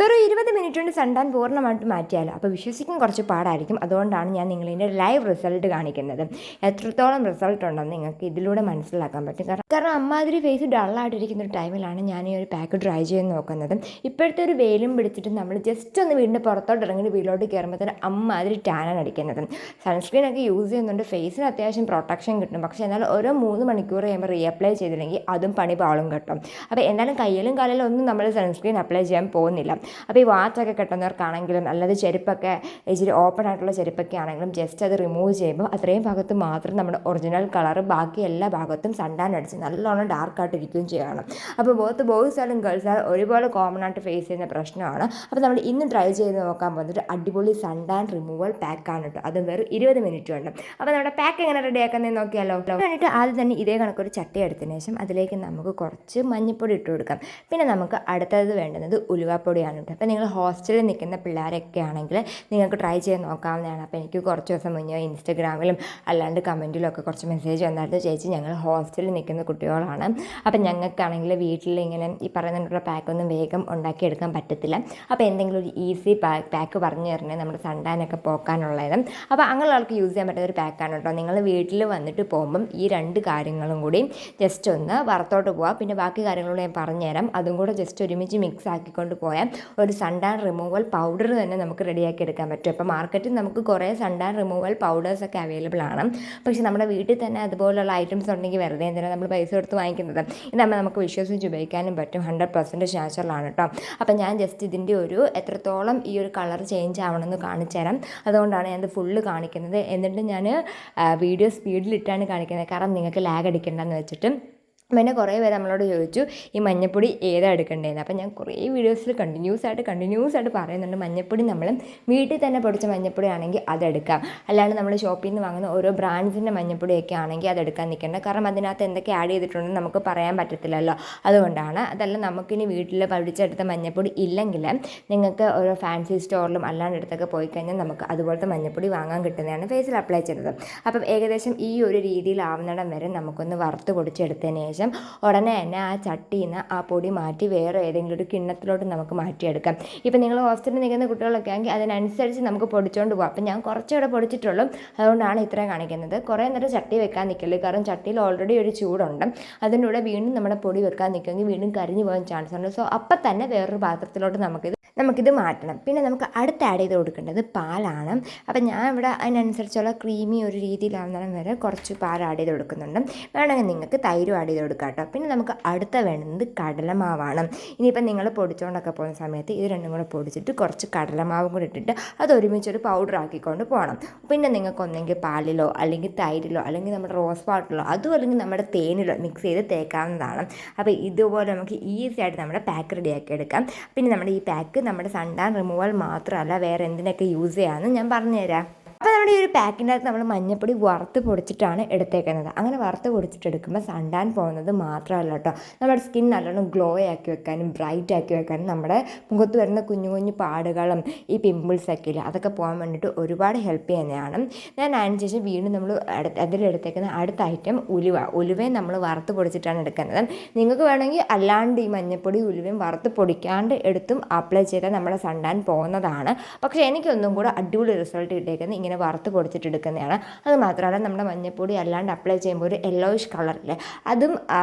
വെറും 20 മിനിറ്റ് കൊണ്ട് സൺടാൻ പൂർണ്ണമായിട്ട് മാറ്റിയാലോ. അപ്പോൾ വിശ്വസിക്കാൻ കുറച്ച് പാടായിരിക്കും. അതുകൊണ്ടാണ് ഞാൻ നിങ്ങളിതിൻ്റെ ലൈവ് റിസൾട്ട് കാണിക്കുന്നത്. എത്രത്തോളം റിസൾട്ട് ഉണ്ടെന്ന് നിങ്ങൾക്ക് ഇതിലൂടെ മനസ്സിലാക്കാൻ പറ്റും. കാരണം അമ്മാതിരി ഫേസ് ഡള്ളായിട്ടിരിക്കുന്ന ഒരു ടൈമിലാണ് ഞാൻ ഈ ഒരു പാക്ക് ട്രൈ ചെയ്ത് നോക്കുന്നത്. ഇപ്പോഴത്തെ ഒരു വെയിലും പിടിച്ചിട്ട് നമ്മൾ ജസ്റ്റ് ഒന്ന് വീടിൻ്റെ പുറത്തോട്ട് ഇറങ്ങി വീട്ടിലോട്ട് കയറുമ്പോഴത്തേന് അമ്മാതിരി ടാനാണ് അടിക്കുന്നത്. സൺസ്ക്രീനൊക്കെ യൂസ് ചെയ്യുന്നുണ്ട്, ഫേസിന് അത്യാവശ്യം പ്രൊട്ടക്ഷൻ കിട്ടും. പക്ഷേ എന്നാൽ ഓരോ 3 മണിക്കൂർ കഴിയുമ്പോൾ റീഅപ്ലൈ ചെയ്തില്ലെങ്കിൽ അതും പണി പാളും കിട്ടും. അപ്പോൾ എന്തായാലും കയ്യിലും കാലിലും ഒന്നും നമ്മൾ സൺസ്ക്രീൻ അപ്ലൈ ചെയ്യാൻ പോകുന്നില്ല. അപ്പോൾ ഈ വാച്ചൊക്കെ കെട്ടുന്നവർക്കാണെങ്കിലും അല്ലാതെ ചെരുപ്പൊക്കെ ഇച്ചിരി ഓപ്പൺ ആയിട്ടുള്ള ചെരുപ്പൊക്കെ ആണെങ്കിലും ജസ്റ്റ് അത് റിമൂവ് ചെയ്യുമ്പോൾ അത്രയും ഭാഗത്ത് മാത്രം നമ്മുടെ ഒറിജിനൽ കളർ, ബാക്കി എല്ലാ ഭാഗത്തും സൺടാൻ അടിച്ച് നല്ലോണം ഡാർക്കായിട്ടിരിക്കുകയും ചെയ്യണം. അപ്പോൾ ബോയ്സ് ആയാലും ഗേൾസ് ആയാലും ഒരുപോലെ കോമൺ ആയിട്ട് ഫേസ് ചെയ്യുന്ന പ്രശ്നമാണ്. അപ്പോൾ നമ്മൾ ഇന്ന് ട്രൈ ചെയ്ത് നോക്കാൻ പോകുന്നത് അടിപൊളി സൺടാൻ റിമൂവൽ പാക്കാണ് കേട്ടോ. അത് വെറും 20 മിനിറ്റ് ഉണ്ട്. അപ്പോൾ നമ്മുടെ പാക്ക് എങ്ങനെ റെഡിയാക്കുന്നതെന്ന് നോക്കിയാലോ. എന്നിട്ട് ആദ്യം തന്നെ ഇതേ കണക്കൊരു ചട്ടി എടുത്തതിന് ശേഷം അതിലേക്ക് നമുക്ക് കുറച്ച് മഞ്ഞൾപ്പൊടി ഇട്ട് കൊടുക്കാം. പിന്നെ നമുക്ക് അടുത്തത് വേണ്ടുന്നത് ഉലുവാപ്പൊടിയാണ് കേട്ടോ. അപ്പോൾ നിങ്ങൾ ഹോസ്റ്റലിൽ നിൽക്കുന്ന പിള്ളേരൊക്കെ ആണെങ്കിൽ നിങ്ങൾക്ക് ട്രൈ ചെയ്ത് നോക്കാവുന്നതാണ്. അപ്പോൾ എനിക്ക് കുറച്ച് ദിവസം മുന്നേ ഇൻസ്റ്റഗ്രാമിലും അല്ലാണ്ട് കമൻറ്റിലൊക്കെ കുറച്ച് മെസ്സേജ് വന്നായിരുന്നു, ചേച്ചി ഞങ്ങൾ ഹോസ്റ്റലിൽ നിൽക്കുന്ന കുട്ടികളാണ്, അപ്പം ഞങ്ങൾക്കാണെങ്കിൽ വീട്ടിൽ ഇങ്ങനെ ഈ പറയുന്നതിനുള്ള പാക്കൊന്നും വേഗം ഉണ്ടാക്കിയെടുക്കാൻ പറ്റത്തില്ല. അപ്പോൾ എന്തെങ്കിലും ഒരു ഈസി പാക്ക് പറഞ്ഞു തരണേ നമ്മുടെ സൺടാനൊക്കെ പോക്കാനുള്ളത്. അപ്പോൾ അങ്ങനെയുള്ള ആൾക്ക് യൂസ് ചെയ്യാൻ പറ്റുന്ന ഒരു പാക്കാണ് കേട്ടോ. നിങ്ങൾ വീട്ടിൽ വന്നിട്ട് പോകുമ്പം ഈ 2 കാര്യങ്ങളും കൂടി ജസ്റ്റ് ഒന്ന് വറുത്തോട്ട് പോവാം. പിന്നെ ബാക്കി കാര്യങ്ങളോട് ഞാൻ പറഞ്ഞുതരാം. അതും കൂടെ ജസ്റ്റ് ഒരുമിച്ച് മിക്സ് ആക്കിക്കൊണ്ട് പോയാൽ ഒരു സൺടാൻ റിമൂവൽ പൗഡർ തന്നെ നമുക്ക് റെഡിയാക്കി എടുക്കാൻ പറ്റും. അപ്പോൾ മാർക്കറ്റിൽ നമുക്ക് കുറേ സൺടാൻ റിമൂവൽ പൗഡേഴ്സൊക്കെ അവൈലബിൾ ആണ്. പക്ഷേ നമ്മുടെ വീട്ടിൽ തന്നെ അതുപോലുള്ള ഐറ്റംസ് ഉണ്ടെങ്കിൽ വെറുതെ എന്തിനാണ് നമ്മൾ പൈസ കൊടുത്ത് വാങ്ങിക്കുന്നത്. ഇതാകുമ്പോൾ നമുക്ക് വിശ്വസിച്ച് ഉപയോഗിക്കാനും പറ്റും. 100% നാച്ചുറലാണ് കേട്ടോ. അപ്പോൾ ഞാൻ ജസ്റ്റ് ഇതിൻ്റെ ഒരു എത്രത്തോളം ഈ ഒരു കളർ ചേഞ്ച് ആവണമെന്ന് കാണിച്ചു തരാം. അതുകൊണ്ടാണ് ഞാനത് ഫുള്ള് കാണിക്കുന്നത്. എന്നിട്ട് ഞാൻ വീഡിയോ സ്പീഡിലിട്ടാണ് കാണിക്കുന്നത്, കാരണം നിങ്ങൾക്ക് ലാഗ് അടിക്കേണ്ടെന്ന് വെച്ചിട്ട്. പിന്നെ കുറേ പേര് നമ്മളോട് ചോദിച്ചു ഈ മഞ്ഞപ്പൊടി ഏതാ എടുക്കേണ്ടതെന്ന്. അപ്പോൾ ഞാൻ കുറേ വീഡിയോസിൽ കണ്ടിന്യൂസ് ആയിട്ട് പറയുന്നുണ്ട്, മഞ്ഞപ്പൊടി നമ്മൾ വീട്ടിൽ തന്നെ പൊടിച്ച മഞ്ഞപ്പൊടി ആണെങ്കിൽ അതെടുക്കാം. അല്ലാണ്ട് നമ്മൾ ഷോപ്പിൽ നിന്ന് വാങ്ങുന്ന ഓരോ ബ്രാൻഡ്സിൻ്റെ മഞ്ഞപ്പൊടിയൊക്കെ ആണെങ്കിൽ അതെടുക്കാൻ നിൽക്കേണ്ട. കാരണം അതിനകത്ത് എന്തൊക്കെ ആഡ് ചെയ്തിട്ടുണ്ടെന്ന് നമുക്ക് പറയാൻ പറ്റത്തില്ലല്ലോ. അതുകൊണ്ടാണ്. അതല്ല നമുക്കിനി വീട്ടിൽ പൊടിച്ചെടുത്ത മഞ്ഞപ്പൊടി ഇല്ലെങ്കിൽ നിങ്ങൾക്ക് ഓരോ ഫാൻസി സ്റ്റോറിലും അല്ലാണ്ട് അടുത്തൊക്കെ പോയി കഴിഞ്ഞാൽ നമുക്ക് അതുപോലത്തെ മഞ്ഞപ്പൊടി വാങ്ങാൻ കിട്ടുന്നതാണ് ഫേസിൽ അപ്ലൈ ചെയ്തത്. അപ്പം ഏകദേശം ഈ ഒരു രീതിയിലാവുന്നിടം വരെ നമുക്കൊന്ന് വറുത്ത് പൊടിച്ചെടുത്തതിന് ശേഷം ഉടനെ തന്നെ ആ ചട്ടിയിൽ നിന്ന് ആ പൊടി മാറ്റി വേറെ ഏതെങ്കിലും ഒരു കിണ്ണത്തിലോട്ട് നമുക്ക് മാറ്റിയെടുക്കാം. ഇപ്പം നിങ്ങൾ ഹോസ്റ്റലിൽ നിൽക്കുന്ന കുട്ടികളൊക്കെ ആണെങ്കിൽ അതിനനുസരിച്ച് നമുക്ക് പൊടിച്ചുകൊണ്ട് പോകാം. അപ്പം ഞാൻ കുറച്ചുകൂടെ പൊടിച്ചിട്ടുള്ളൂ, അതുകൊണ്ടാണ് ഇത്രയും കാണിക്കുന്നത്. കുറേ നേരം ചട്ടി വെക്കാൻ നിൽക്കില്ല, കാരണം ചട്ടിയിൽ ഓൾറെഡി ഒരു ചൂടുണ്ട്. അതിൻ്റെ കൂടെ വീണ്ടും നമ്മുടെ പൊടി വെക്കാൻ നിൽക്കുമെങ്കിൽ വീണ്ടും കരിഞ്ഞു പോകാൻ ചാൻസ് ഉണ്ട്. സോ അപ്പം തന്നെ വേറൊരു പാത്രത്തിലോട്ട് നമുക്കിത് മാറ്റണം. പിന്നെ നമുക്ക് അടുത്ത് ആഡ് ചെയ്ത് കൊടുക്കേണ്ടത് പാലാണ്. അപ്പം ഞാൻ ഇവിടെ അതിനനുസരിച്ചുള്ള ക്രീമി ഒരു രീതിയിലാവുന്നതിനും വരെ കുറച്ച് പാൽ ആഡ് ചെയ്ത് കൊടുക്കുന്നുണ്ട്. വേണമെങ്കിൽ നിങ്ങൾക്ക് തൈരും ആഡ് ചെയ്ത് കൊടുക്കാം കേട്ടോ. പിന്നെ നമുക്ക് അടുത്ത വേണ്ടുന്നത് കടലമാവാണ്. ഇനിയിപ്പം നിങ്ങൾ പൊടിച്ചുകൊണ്ടൊക്കെ പോകുന്ന സമയത്ത് ഇത് രണ്ടും കൂടെ പൊടിച്ചിട്ട് കുറച്ച് കടലമാവും കൂടി ഇട്ടിട്ട് അത് ഒരുമിച്ചൊരു പൗഡർ ആക്കിക്കൊണ്ട് പോകണം. പിന്നെ നിങ്ങൾക്ക് ഒന്നെങ്കിൽ പാലിലോ അല്ലെങ്കിൽ തൈരിലോ അല്ലെങ്കിൽ നമ്മുടെ റോസ് വാട്ടറിലോ അതും അല്ലെങ്കിൽ നമ്മുടെ തേനിലോ മിക്സ് ചെയ്ത് തേക്കാവുന്നതാണ്. അപ്പോൾ ഇതുപോലെ നമുക്ക് ഈസി ആയിട്ട് നമ്മുടെ പാക്ക് റെഡിയാക്കി എടുക്കാം. പിന്നെ നമ്മുടെ ഈ പാക്ക് നമ്മുടെ സൺടാൻ റിമൂവൽ മാത്രമല്ല വേറെ എന്തിനൊക്കെ യൂസ് ചെയ്യാമെന്ന് ഞാൻ പറഞ്ഞുതരാം. അപ്പോൾ നമ്മുടെ ഈ ഒരു പാക്കിൻ്റെ അകത്ത് നമ്മൾ മഞ്ഞപ്പൊടി വറുത്ത് പൊടിച്ചിട്ടാണ് എടുത്തേക്കുന്നത്. അങ്ങനെ വറുത്ത് പൊടിച്ചിട്ടെടുക്കുമ്പോൾ സൺടാൻ പോകുന്നത് മാത്രമല്ല കേട്ടോ, നമ്മുടെ സ്കിൻ നല്ലോണം ഗ്ലോ ആക്കി വെക്കാനും ബ്രൈറ്റ് ആക്കി വെക്കാനും നമ്മുടെ മുഖത്ത് വരുന്ന കുഞ്ഞു കുഞ്ഞു പാടുകളും ഈ പിമ്പിൾസൊക്കെ ഇല്ല അതൊക്കെ പോകാൻ വേണ്ടിയിട്ട് ഒരുപാട് ഹെൽപ്പ് ചെയ്യുന്നതാണ്. ഞാൻ അതിന് ശേഷം വീണ്ടും നമ്മൾ അതിലെടുത്തേക്കുന്ന അടുത്ത ഐറ്റം ഉലുവയും നമ്മൾ വറുത്ത് പൊടിച്ചിട്ടാണ് എടുക്കുന്നത്. നിങ്ങൾക്ക് വേണമെങ്കിൽ അല്ലാണ്ട് ഈ മഞ്ഞപ്പൊടി ഉലുവയും വറുത്ത് പൊടിക്കാണ്ട് എടുത്തും അപ്ലൈ ചെയ്താൽ നമ്മുടെ സൺടാൻ പോകുന്നതാണ്. പക്ഷേ എനിക്കൊന്നും കൂടെ അടിപൊളി റിസൾട്ട് കിട്ടിയേക്കുന്നത് ഇങ്ങനെ വറുത്ത് പൊടിച്ചിട്ടെടുക്കുന്നതാണ്. അത് മാത്രമല്ല നമ്മുടെ മഞ്ഞപ്പൊടി അല്ലാണ്ട് അപ്ലൈ ചെയ്യുമ്പോൾ ഒരു യെല്ലോയിഷ് കളറില്ലേ, അതും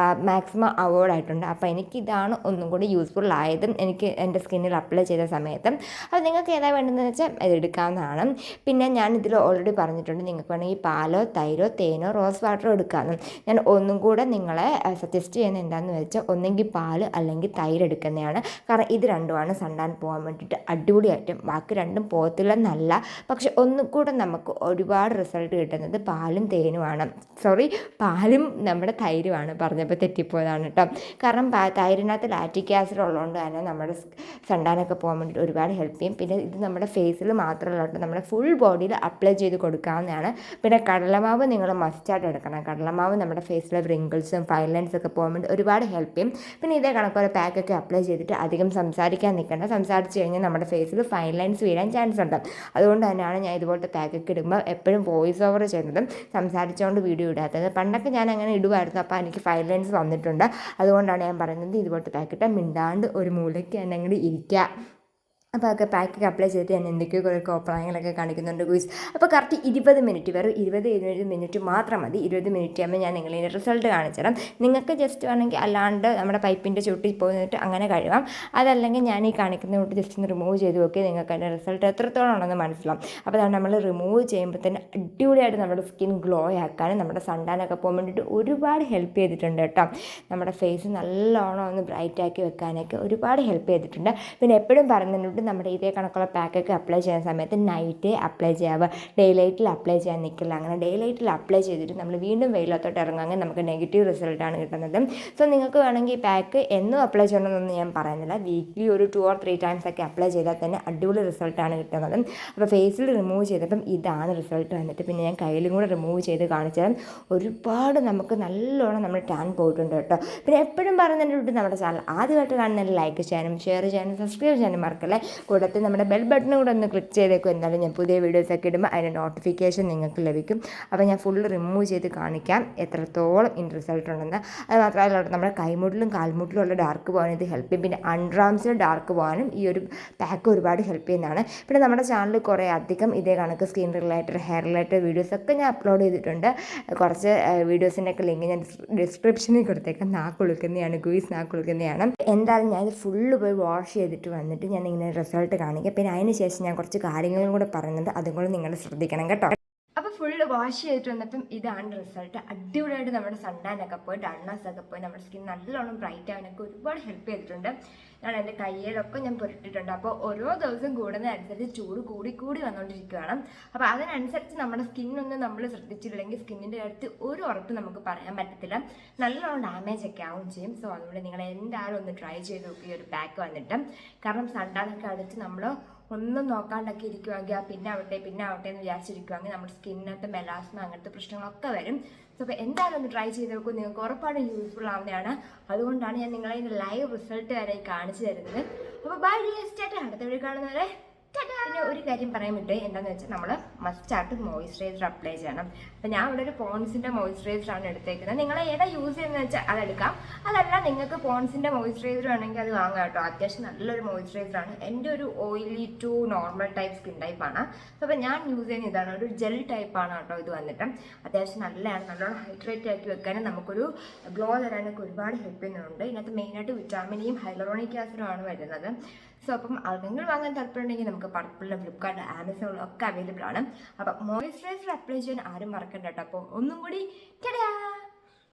മാക്സിമം അവോയ്ഡ് ആയിട്ടുണ്ട്. അപ്പോൾ എനിക്കിതാണ് ഒന്നും കൂടി യൂസ്ഫുൾ ആയതും എനിക്ക് എൻ്റെ സ്കിന്നിൽ അപ്ലൈ ചെയ്ത സമയത്തും. അത് നിങ്ങൾക്ക് ഏതാ വേണ്ടതെന്ന് വെച്ചാൽ ഇത് എടുക്കാവുന്നതാണ്. പിന്നെ ഞാൻ ഇതിൽ ഓൾറെഡി പറഞ്ഞിട്ടുണ്ട്, നിങ്ങൾക്ക് വേണമെങ്കിൽ പാലോ തൈരോ തേനോ റോസ് വാട്ടറോ എടുക്കാമെന്ന്. ഞാൻ ഒന്നും കൂടെ നിങ്ങളെ സജസ്റ്റ് ചെയ്യുന്നത് എന്താണെന്ന് വെച്ചാൽ ഒന്നെങ്കിൽ പാൽ അല്ലെങ്കിൽ തൈര് എടുക്കുന്നതാണ്. കാരണം ഇത് രണ്ടുമാണ് സൺടാൻ പോകാൻ വേണ്ടിയിട്ട് അടിപൊളിയായിട്ടും. ബാക്കി രണ്ടും പോകത്തില്ലെന്നല്ല, പക്ഷെ ഒന്നും കൂടെ നമുക്ക് ഒരുപാട് റിസൾട്ട് കിട്ടുന്നത് പാലും തേനുമാണ്. പാലും നമ്മുടെ തൈരുമാണ്. പറഞ്ഞപ്പോൾ തെറ്റിപ്പോയതാണ് കേട്ടോ. കാരണം തൈരിനകത്ത് ലാക്റ്റിക് ആസിഡ് ഉള്ളതുകൊണ്ട് തന്നെ നമ്മുടെ സൺടാനൊക്കെ പോകാൻ വേണ്ടിയിട്ട് ഒരുപാട് ഹെൽപ്പ് ചെയ്യും. പിന്നെ ഇത് നമ്മുടെ ഫേസിൽ മാത്രമല്ല കേട്ടോ, നമ്മുടെ ഫുൾ ബോഡിയിൽ അപ്ലൈ ചെയ്ത് കൊടുക്കാവുന്നതാണ്. പിന്നെ കടലമാവ് നിങ്ങൾ മസ്റ്റായിട്ട് എടുക്കണം. കടലമാവ് നമ്മുടെ ഫേസിലെ റിങ്കിൾസും ഫൈൻ ലൈൻസ് ഒക്കെ പോകാൻ വേണ്ടി ഒരുപാട് ഹെൽപ്പ് ചെയ്യും. പിന്നെ ഇതേ കണക്കൊരു പാക്കൊക്കെ അപ്ലൈ ചെയ്തിട്ട് അധികം സംസാരിക്കാൻ നിൽക്കേണ്ട. സംസാരിച്ച് കഴിഞ്ഞാൽ നമ്മുടെ ഫേസിൽ ഫൈൻ ലൈൻസ് വീഴാൻ ചാൻസ് ഉണ്ട്. അതുകൊണ്ട് തന്നെയാണ് ഞാൻ ഇതുപോലത്തെ പാക്കൊക്കെ ഇടുമ്പോൾ എപ്പോഴും വോയിസ് ഓവർ ചെയ്യുന്നതും സംസാരിച്ചുകൊണ്ട് വീഡിയോ ഇടാത്തത്. പണ്ടൊക്കെ ഞാൻ അങ്ങനെ ഇടുമായിരുന്നു, അപ്പോൾ എനിക്ക് ഫൈൻ ലൈൻസ് വന്നിട്ടുണ്ട്. അതുകൊണ്ടാണ് ഞാൻ പറയുന്നത് ഇതുപോലത്തെ പാക്കിട്ട് മിണ്ടാണ്ട് ഒരു മൂലയ്ക്ക് തന്നെ അങ്ങോട്ട് ഇരിക്കുക. അപ്പോൾ അതൊക്കെ പാക്കൊക്കെ അപ്ലൈ ചെയ്തിട്ട് ഞാൻ എന്തൊക്കെയോ കുറേ കോപ്രായങ്ങളൊക്കെ കാണിക്കുന്നുണ്ട് ഗൂസ്. അപ്പോൾ കറക്റ്റ് 20 മിനിറ്റ്, വെറും 20 മിനിറ്റ് മാത്രം മതി. 20 മിനിറ്റ് ആകുമ്പോൾ ഞാൻ നിങ്ങളിതിൻ്റെ റിസൾട്ട് കാണിച്ചുതരാം. നിങ്ങൾക്ക് ജസ്റ്റ് വേണമെങ്കിൽ അല്ലാണ്ട് നമ്മുടെ പൈപ്പിൻ്റെ ചുട്ടിൽ പോയിട്ട് അങ്ങനെ കഴുകാം. അതല്ലെങ്കിൽ ഞാൻ ഈ കാണിക്കുന്ന തൊട്ട് ജസ്റ്റ് ഒന്ന് റിമൂവ് ചെയ്ത് നോക്കി നിങ്ങൾക്ക് അതിൻ്റെ റിസൾട്ട് എത്രത്തോളം ഉണ്ടെന്ന് മനസ്സിലാവും. അപ്പോൾ അതാണ് നമ്മൾ റിമൂവ് ചെയ്യുമ്പോൾ തന്നെ അടിപൊളിയായിട്ട് നമ്മുടെ സ്കിൻ ഗ്ലോ ആക്കാനും നമ്മുടെ സൺടാനൊക്കെ പോകാൻ വേണ്ടിയിട്ട് ഒരുപാട് ഹെൽപ്പ് ചെയ്തിട്ടുണ്ട് കേട്ടോ. നമ്മുടെ ഫേസ് നല്ലോണം ഒന്ന് ബ്രൈറ്റ് ആക്കി വെക്കാനൊക്കെ ഒരുപാട് ഹെൽപ്പ് ചെയ്തിട്ടുണ്ട്. പിന്നെ എപ്പോഴും പറയുന്നുണ്ട് നമ്മുടെ ഇതേ കണക്കുള്ള പാക്കൊക്കെ അപ്ലൈ ചെയ്യുന്ന സമയത്ത് നൈറ്റ് അപ്ലൈ ചെയ്യാവുക, ഡേ ലൈറ്റിൽ അപ്ലൈ ചെയ്യാൻ നിൽക്കില്ല. അങ്ങനെ ഡേ ലൈറ്റിൽ അപ്ലൈ ചെയ്തിട്ട് നമ്മൾ വീണ്ടും വെയിലത്തോട്ട് ഇറങ്ങുമെങ്കിൽ നമുക്ക് നെഗറ്റീവ് റിസൾട്ടാണ് കിട്ടുന്നത്. സോ നിങ്ങൾക്ക് വേണമെങ്കിൽ ഈ പാക്ക് എന്നും അപ്ലൈ ചെയ്യണമെന്നൊന്നും ഞാൻ പറയുന്നില്ല. വീക്ക്ലി ഒരു 2 or 3 ടൈംസ് ഒക്കെ അപ്ലൈ ചെയ്താൽ തന്നെ അടിപൊളി റിസൾട്ടാണ് കിട്ടുന്നത്. അപ്പോൾ ഫേസിൽ റിമൂവ് ചെയ്തപ്പം ഇതാണ് റിസൾട്ട് വന്നിട്ട്. പിന്നെ ഞാൻ കയ്യിലും കൂടെ റിമൂവ് ചെയ്ത് കാണിച്ചാൽ ഒരുപാട് നമുക്ക് നല്ലോണം നമ്മൾ ടാൻ പോയിട്ടുണ്ട് കേട്ടോ. പിന്നെ എപ്പോഴും പറയുന്നുണ്ട് നമ്മുടെ ചാനൽ ആദ്യമായിട്ട് കാണുന്നതിൽ ലൈക്ക് ചെയ്യാനും ഷെയർ ചെയ്യാനും സബ്സ്ക്രൈബ് ചെയ്യാനും മറക്കല്ലേ. കൂടാതെ നമ്മുടെ ബെൽ ബട്ടൺ കൂടെ ഒന്ന് ക്ലിക്ക് ചെയ്തേക്കും. എന്നാലും ഞാൻ പുതിയ വീഡിയോസൊക്കെ ഇടുമ്പോൾ അതിൻ്റെ നോട്ടിഫിക്കേഷൻ നിങ്ങൾക്ക് ലഭിക്കും. അപ്പോൾ ഞാൻ ഫുൾ റിമൂവ് ചെയ്ത് കാണിക്കാം എത്രത്തോളം ഇൻ റിസൾട്ട് ഉണ്ടെന്ന്. അത് മാത്രമല്ല നമ്മുടെ കൈമുട്ടിലും കാൽമുട്ടിലും ഉള്ള ഡാർക്ക് പോകാനും ഇത് ഹെൽപ്പ് ചെയ്യും. പിന്നെ അൺഡ്രാംസിൽ ഡാർക്ക് പോകാനും ഈ ഒരു പാക്ക് ഒരുപാട് ഹെൽപ്പ് ചെയ്യുന്നതാണ്. പിന്നെ നമ്മുടെ ചാനലിൽ കുറേ അധികം ഇതേ കണക്ക് സ്കിൻ റിലേറ്റഡ് ഹെയർ റിലേറ്റഡ് വീഡിയോസൊക്കെ ഞാൻ അപ്ലോഡ് ചെയ്തിട്ടുണ്ട്. കുറച്ച് വീഡിയോസിൻ്റെ ഒക്കെ ലിങ്ക് ഞാൻ ഡിസ്ക്രിപ്ഷനിൽ കൊടുത്തേക്കാം. നാക്കുളുക്കുന്നതാണ് ഗൂയിസ്, നാക്കുളുക്കുന്നതാണ്. എന്തായാലും ഞാനിത് ഫുള്ള് പോയി വാഷ് ചെയ്തിട്ട് വന്നിട്ട് ഞാൻ ഇങ്ങനെ റിസൾട്ട് കാണിക്കാം. പിന്നെ അതിന് ശേഷം ഞാൻ കുറച്ച് കാര്യങ്ങളും കൂടെ പറയുന്നുണ്ട്, അതും കൂടെ നിങ്ങൾ ശ്രദ്ധിക്കണം കേട്ടോ. അപ്പോൾ ഫുള്ള് വാഷ് ചെയ്തിട്ട് വന്നപ്പം ഇതാണ് റിസൾട്ട്. അടിപൊളിയായിട്ട് നമ്മുടെ സൺടാനൊക്കെ പോയി ഡണ്ണാസൊക്കെ പോയി നമ്മുടെ സ്കിൻ നല്ലോണം ബ്രൈറ്റ് ആവാനൊക്കെ ഒരുപാട് ഹെൽപ്പ് ചെയ്തിട്ടുണ്ട്. ഞാൻ എൻ്റെ കയ്യിലൊക്കെ ഞാൻ പുരട്ടിയിട്ടുണ്ട്. അപ്പോൾ ഓരോ ദിവസം കൂടുന്നതനുസരിച്ച് ചൂട് കൂടി വന്നുകൊണ്ടിരിക്കുകയാണ്. അപ്പോൾ അതിനനുസരിച്ച് നമ്മുടെ സ്കിന്നൊന്നും നമ്മൾ ശ്രദ്ധിച്ചില്ലെങ്കിൽ സ്കിന്നിൻ്റെ അടുത്ത് ഒരു ഉറപ്പ് നമുക്ക് പറയാൻ പറ്റത്തില്ല, നല്ലോണം ഡാമേജ് ഒക്കെ ആവും ചെയ്യും. സോ അതുകൊണ്ട് നിങ്ങൾ എന്തായാലും ഒന്ന് ട്രൈ ചെയ്ത് നോക്കി ഈ ഒരു പാക്ക് വന്നിട്ട്. കാരണം സൺടാനൊക്കെ അടിച്ച് നമ്മൾ ഒന്നും നോക്കാണ്ടൊക്കെ ഇരിക്കുവാണെങ്കിൽ പിന്നെ ആവട്ടെ എന്ന് വിചാരിച്ചിരിക്കുവാണെങ്കിൽ നമ്മുടെ സ്കിന്നിനകത്ത് മെലാസ്മ അങ്ങനത്തെ പ്രശ്നങ്ങളൊക്കെ വരും. സോ അപ്പോൾ എന്തായാലും ഒന്ന് ട്രൈ ചെയ്ത് നോക്കും, നിങ്ങൾക്ക് ഉറപ്പാണ് യൂസ്ഫുൾ ആവുന്നതാണ്. അതുകൊണ്ടാണ് ഞാൻ നിങ്ങളെ ലൈവ് റിസൾട്ട് വരെ കാണിച്ചു തരുന്നത്. അപ്പോൾ ബൈ ഡിയർ, അടുത്ത വീഡിയോ കാണുന്നവരെ. പിന്നെ ഒരു കാര്യം പറയാൻ വിട്ടേ, എന്താണെന്ന് വെച്ചാൽ നമ്മൾ മസ്റ്റായിട്ട് മോയ്സ്ചറൈസർ അപ്ലൈ ചെയ്യണം. അപ്പോൾ ഞാൻ ഇവിടെ ഒരു പോൺസിൻ്റെ മോയ്സ്ചറൈസറാണ് എടുത്തേക്കുന്നത്. നിങ്ങൾ ഏതാ യൂസ് ചെയ്യുന്നത് വെച്ചാൽ അതെടുക്കാം. അതല്ല നിങ്ങൾക്ക് പോൺസിൻ്റെ മോയ്സ്ചറൈസർ വേണമെങ്കിൽ അത് വാങ്ങാം കേട്ടോ. അത്യാവശ്യം നല്ലൊരു മോയ്സ്ചറൈസറാണ്. എൻ്റെ ഒരു oily to normal type skin ടൈപ്പാണ്. അപ്പോൾ ഞാൻ യൂസ് ചെയ്യുന്ന ഇതാണ്, ഒരു ജെൽ ടൈപ്പാണ് കേട്ടോ. ഇത് വന്നിട്ട് അത്യാവശ്യം നല്ലതാണ്, നല്ലോണം ഹൈഡ്രേറ്റ് ആക്കി വെക്കാനും നമുക്കൊരു ഗ്ലോ തരാനൊക്കെ ഒരുപാട് ഹെൽപ്പ് ചെയ്യുന്നുണ്ട്. ഇതിനകത്ത് മെയിനായിട്ട് വിറ്റാമിനിയും ഹൈലറോണിക് ആസിഡുമാണ് വരുന്നത്. സോ അപ്പം നിങ്ങൾ വാങ്ങാൻ താല്പര്യമുണ്ടെങ്കിൽ നമുക്ക് പർപ്പിളിലും ഫ്ലിപ്കാർട്ട് ആമസോണിലും ഒക്കെ അവൈലബിൾ ആണ്. അപ്പം മോയ്സ്ചറൈസർ അപ്ലൈ ചെയ്യാൻ ആരും മറക്കണ്ട കേട്ടോ. അപ്പോൾ ഒന്നും കൂടി